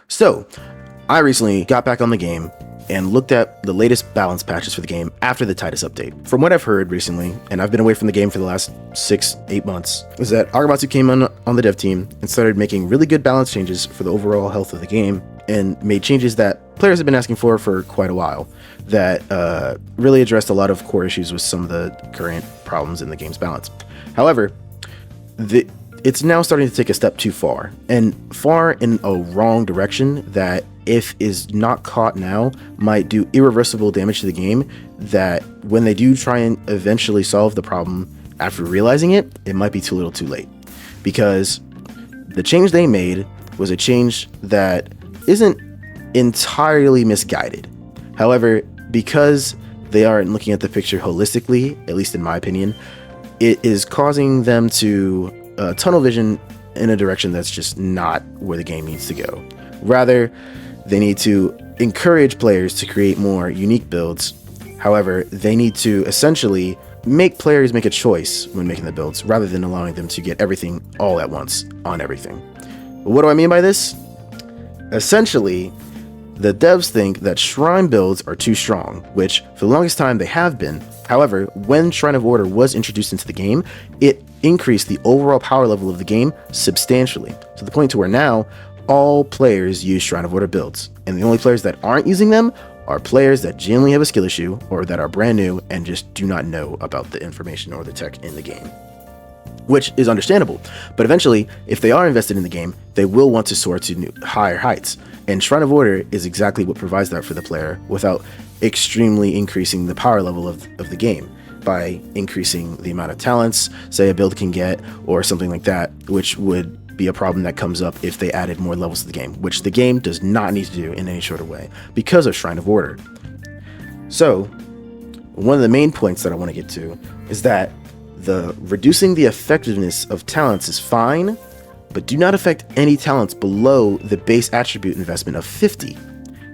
So, I recently got back on the game and looked at the latest balance patches for the game after the Titus update. From what I've heard recently, and I've been away from the game for the last 6-8 months, is that Agamatsu came on the dev team and started making really good balance changes for the overall health of the game, and made changes that players have been asking for quite a while that really addressed a lot of core issues with some of the current problems in the game's balance. However, it's now starting to take a step too far, and far in a wrong direction that, if is not caught now, might do irreversible damage to the game, that when they do try and eventually solve the problem after realizing it, it might be too little too late. Because the change they made was a change that isn't entirely misguided. However, because they aren't looking at the picture holistically, at least in my opinion, it is causing them to tunnel vision in a direction that's just not where the game needs to go. Rather, they need to encourage players to create more unique builds. However, they need to essentially make players make a choice when making the builds, rather than allowing them to get everything all at once on everything. What do I mean by this? Essentially, the devs think that shrine builds are too strong, which for the longest time they have been. However, when Shrine of Order was introduced into the game, it increased the overall power level of the game substantially, to the point to where now all players use Shrine of Order builds, and the only players that aren't using them are players that genuinely have a skill issue or that are brand new and just do not know about the information or the tech in the game. Which is understandable, but eventually, if they are invested in the game, they will want to soar to higher heights, and Shrine of Order is exactly what provides that for the player without extremely increasing the power level of the game, by increasing the amount of talents, say, a build can get, or something like that, which would be a problem that comes up if they added more levels to the game, which the game does not need to do in any shorter way because of Shrine of Order. So, one of the main points that I want to get to is that reducing the effectiveness of talents is fine, but do not affect any talents below the base attribute investment of 50.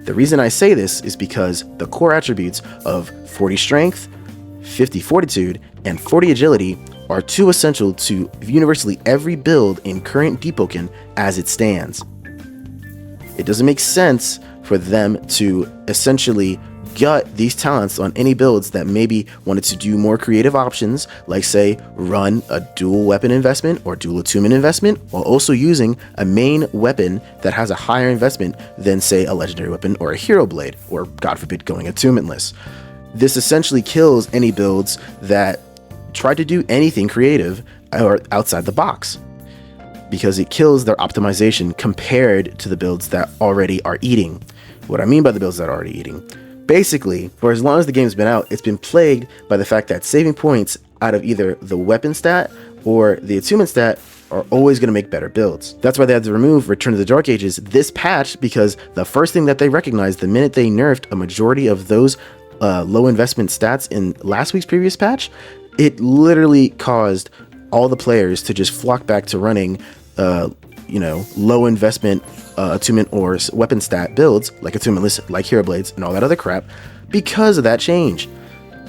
The reason I say this is because the core attributes of 40 strength, 50 fortitude, and 40 agility are too essential to universally every build in current Deepwoken as it stands. It doesn't make sense for them to essentially gut these talents on any builds that maybe wanted to do more creative options, like say run a dual weapon investment or dual attunement investment, while also using a main weapon that has a higher investment than say a legendary weapon or a hero blade, or god forbid going attunementless. This essentially kills any builds that try to do anything creative or outside the box, because it kills their optimization compared to the builds that already are eating. What I mean by the builds that are already eating, basically, for as long as the game's been out, it's been plagued by the fact that saving points out of either the weapon stat or the attunement stat are always going to make better builds. That's why they had to remove Return to the Dark Ages this patch, because the first thing that they recognized the minute they nerfed a majority of those low investment stats in last week's previous patch, it literally caused all the players to just flock back to running low investment attunement or weapon stat builds, like attunementless, like hero blades, and all that other crap, because of that change.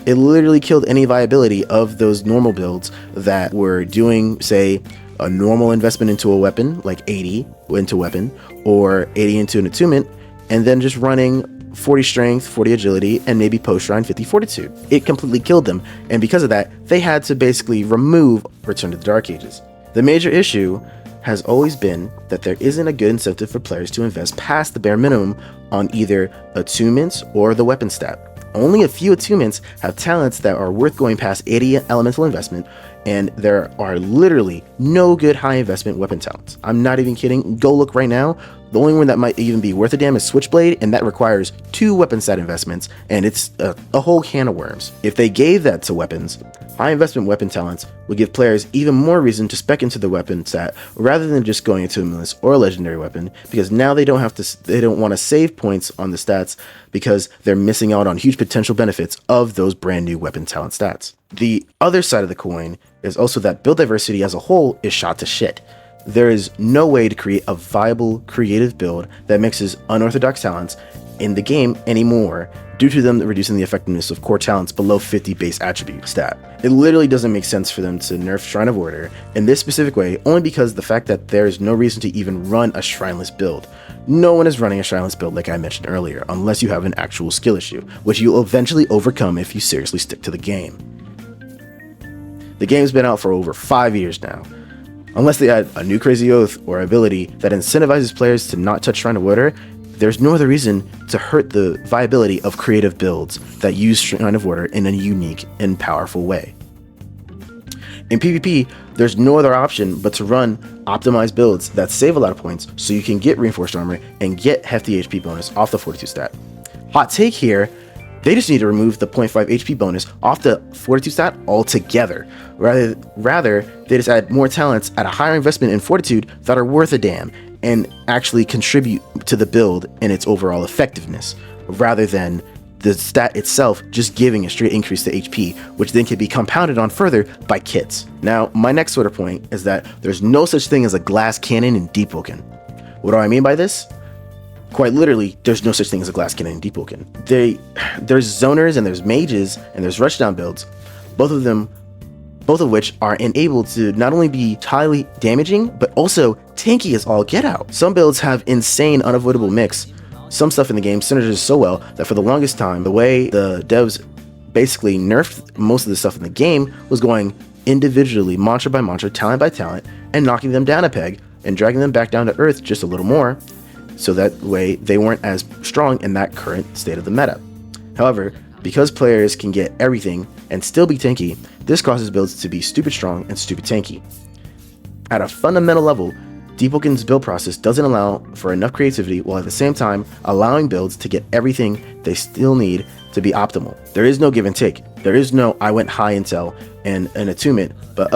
It literally killed any viability of those normal builds that were doing, say, a normal investment into a weapon, like 80 into weapon, or 80 into an attunement, and then just running 40 strength, 40 agility, and maybe post-shrine 50 fortitude. It completely killed them, and because of that, they had to basically remove Return to the Dark Ages. The major issue has always been that there isn't a good incentive for players to invest past the bare minimum on either attunements or the weapon stat. Only a few attunements have talents that are worth going past 80 elemental investment, and there are literally no good high investment weapon talents. I'm not even kidding. Go look right now. The only one that might even be worth a damn is Switchblade, and that requires 2 weapon stat investments, and it's a whole can of worms. If they gave that to weapons, high investment weapon talents would give players even more reason to spec into the weapon stat rather than just going into attunementless or a legendary weapon, because now they don't want to save points on the stats because they're missing out on huge potential benefits of those brand new weapon talent stats. The other side of the coin is also that build diversity as a whole is shot to shit. There is no way to create a viable creative build that mixes unorthodox talents in the game anymore, due to them reducing the effectiveness of core talents below 50 base attribute stat. It literally doesn't make sense for them to nerf Shrine of Order in this specific way, only because the fact that there is no reason to even run a shrineless build. No one is running a Shylance build like I mentioned earlier, unless you have an actual skill issue, which you'll eventually overcome if you seriously stick to the game. The game's been out for over 5 years now. Unless they add a new crazy oath or ability that incentivizes players to not touch Shrine of Water, there's no other reason to hurt the viability of creative builds that use Shrine of Water in a unique and powerful way. In PvP, there's no other option but to run optimized builds that save a lot of points so you can get reinforced armor and get hefty HP bonus off the Fortitude stat. Hot take here, they just need to remove the 0.5 HP bonus off the Fortitude stat altogether. Rather, they just add more talents at a higher investment in Fortitude that are worth a damn and actually contribute to the build and its overall effectiveness, rather than the stat itself just giving a straight increase to HP, which then can be compounded on further by kits. Now, my next sort of point is that there's no such thing as a glass cannon in Deepwoken. What do I mean by this? Quite literally, there's no such thing as a glass cannon in Deepwoken. There's zoners and there's mages and there's rushdown builds, both of which are enabled to not only be highly damaging, but also tanky as all get out. Some builds have insane unavoidable mix. Some stuff in the game synergizes so well that for the longest time, the way the devs basically nerfed most of the stuff in the game was going individually, mantra by mantra, talent by talent, and knocking them down a peg and dragging them back down to earth just a little more, so that way they weren't as strong in that current state of the meta. However, because players can get everything and still be tanky, this causes builds to be stupid strong and stupid tanky. At a fundamental level, Deepwoken's build process doesn't allow for enough creativity while at the same time allowing builds to get everything they still need to be optimal. There is no give and take. There is no I went high intel and an attunement, but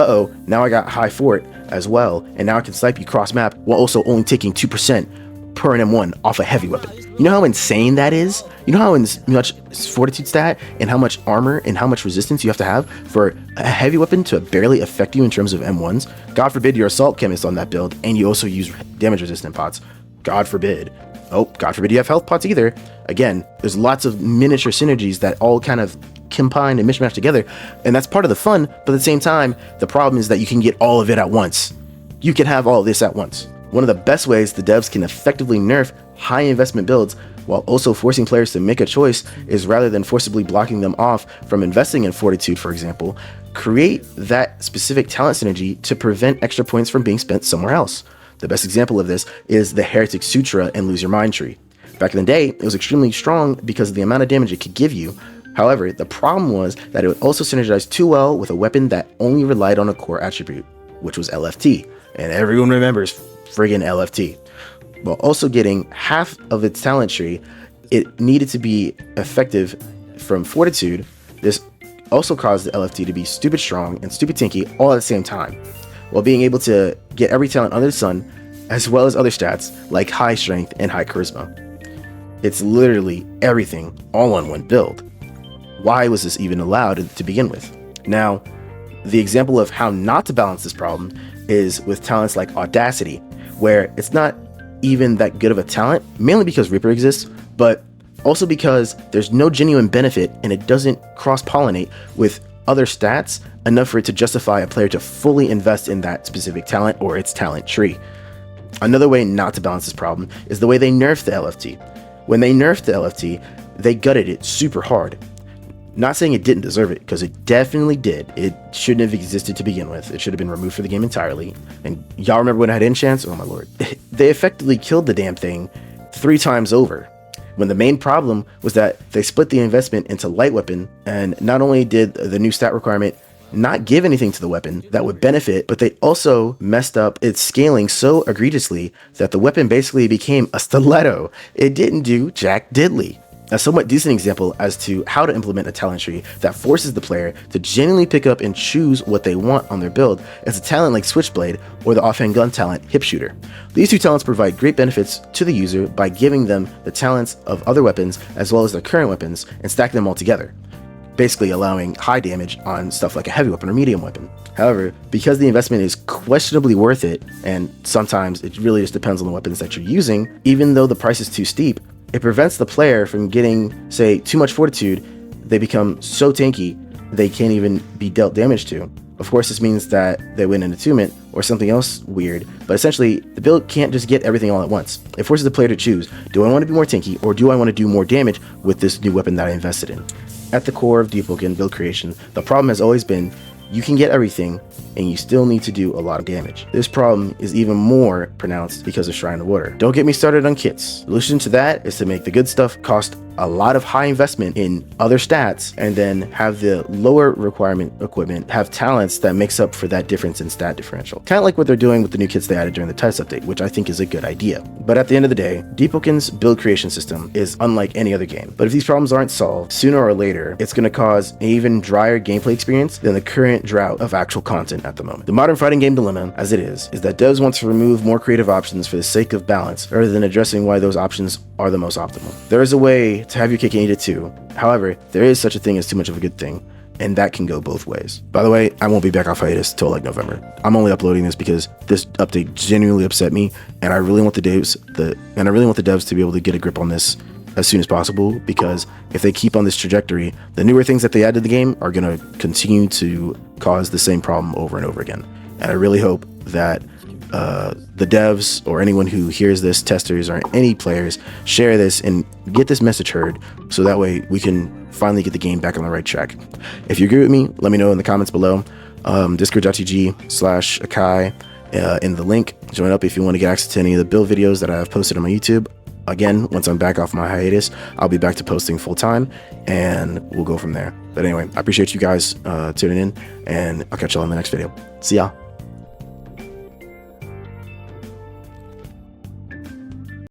now I got high fort as well, and now I can snipe you cross map while also only taking 2% per an M1 off a heavy weapon. You know how insane that is? You know how much fortitude stat and how much armor and how much resistance you have to have for a heavy weapon to barely affect you in terms of M1s? God forbid you're assault chemist on that build and you also use damage resistant pots. God forbid. Oh, God forbid you have health pots either. Again, there's lots of miniature synergies that all kind of combine and mishmash together, and that's part of the fun, but at the same time, the problem is that you can get all of it at once. You can have all of this at once. One of the best ways the devs can effectively nerf high investment builds while also forcing players to make a choice is, rather than forcibly blocking them off from investing in Fortitude, for example, create that specific talent synergy to prevent extra points from being spent somewhere else. The best example of this is the Heretic Sutra and Lose Your Mind tree. Back in the day, it was extremely strong because of the amount of damage it could give you. However, the problem was that it would also synergize too well with a weapon that only relied on a core attribute, which was LFT. And everyone remembers friggin' LFT. While also getting half of its talent tree, it needed to be effective from Fortitude. This also caused the LFT to be stupid strong and stupid tanky all at the same time, while being able to get every talent under the sun, as well as other stats like high strength and high charisma. It's literally everything all on one build. Why was this even allowed to begin with? Now, the example of how not to balance this problem is with talents like Audacity, where it's not even that good of a talent, mainly because Reaper exists, but also because there's no genuine benefit and it doesn't cross-pollinate with other stats enough for it to justify a player to fully invest in that specific talent or its talent tree. Another way not to balance this problem is the way they nerfed the LFT. When they nerfed the LFT, they gutted it super hard. Not saying it didn't deserve it, because it definitely did. It shouldn't have existed to begin with. It should have been removed from the game entirely. And y'all remember when I had enchants? Oh my lord. They effectively killed the damn thing 3 times over, when the main problem was that they split the investment into light weapon, and not only did the new stat requirement not give anything to the weapon that would benefit, but they also messed up its scaling so egregiously that the weapon basically became a stiletto. It didn't do jack diddly. A somewhat decent example as to how to implement a talent tree that forces the player to genuinely pick up and choose what they want on their build is a talent like Switchblade or the offhand gun talent Hip Shooter. These two talents provide great benefits to the user by giving them the talents of other weapons as well as their current weapons and stack them all together, basically allowing high damage on stuff like a heavy weapon or medium weapon. However, because the investment is questionably worth it, and sometimes it really just depends on the weapons that you're using, even though the price is too steep, it prevents the player from getting, say, too much fortitude. They become so tanky they can't even be dealt damage to, Of course, this means that they win an attunement or something else weird, but essentially, the build can't just get everything all at once. It forces the player to choose, do I want to be more tanky, or do I want to do more damage with this new weapon that I invested in? At the core of Deepwoken build creation, the problem has always been, you can get everything, and you still need to do a lot of damage. This problem is even more pronounced because of Shrine of Water. Don't get me started on kits. The solution to that is to make the good stuff cost a lot of high investment in other stats, and then have the lower requirement equipment have talents that makes up for that difference in stat differential. Kind of like what they're doing with the new kits they added during the Titus update, which I think is a good idea. But at the end of the day, Deepwoken's build creation system is unlike any other game. But if these problems aren't solved, sooner or later, it's going to cause an even drier gameplay experience than the current drought of actual content at the moment. The modern fighting game dilemma, as it is that devs want to remove more creative options for the sake of balance, rather than addressing why those options are the most optimal. There is a way to have your cake and eat it too. However, there is such a thing as too much of a good thing, and that can go both ways. By the way, I won't be back off hiatus till like November. I'm only uploading this because this update genuinely upset me, and I really want the devs to be able to get a grip on this as soon as possible, because if they keep on this trajectory, the newer things that they add to the game are going to continue to cause the same problem over and over again. And I really hope that the devs or anyone who hears this, testers or any players, share this and get this message heard, so that way we can finally get the game back on the right track. If you agree with me, let me know in the comments below. Discord.gg/Akai in the link. Join up if you want to get access to any of the build videos that I have posted on my YouTube. Again, once I'm back off my hiatus, I'll be back to posting full time, and we'll go from there. But anyway, I appreciate you guys tuning in, and I'll catch y'all in the next video. See ya.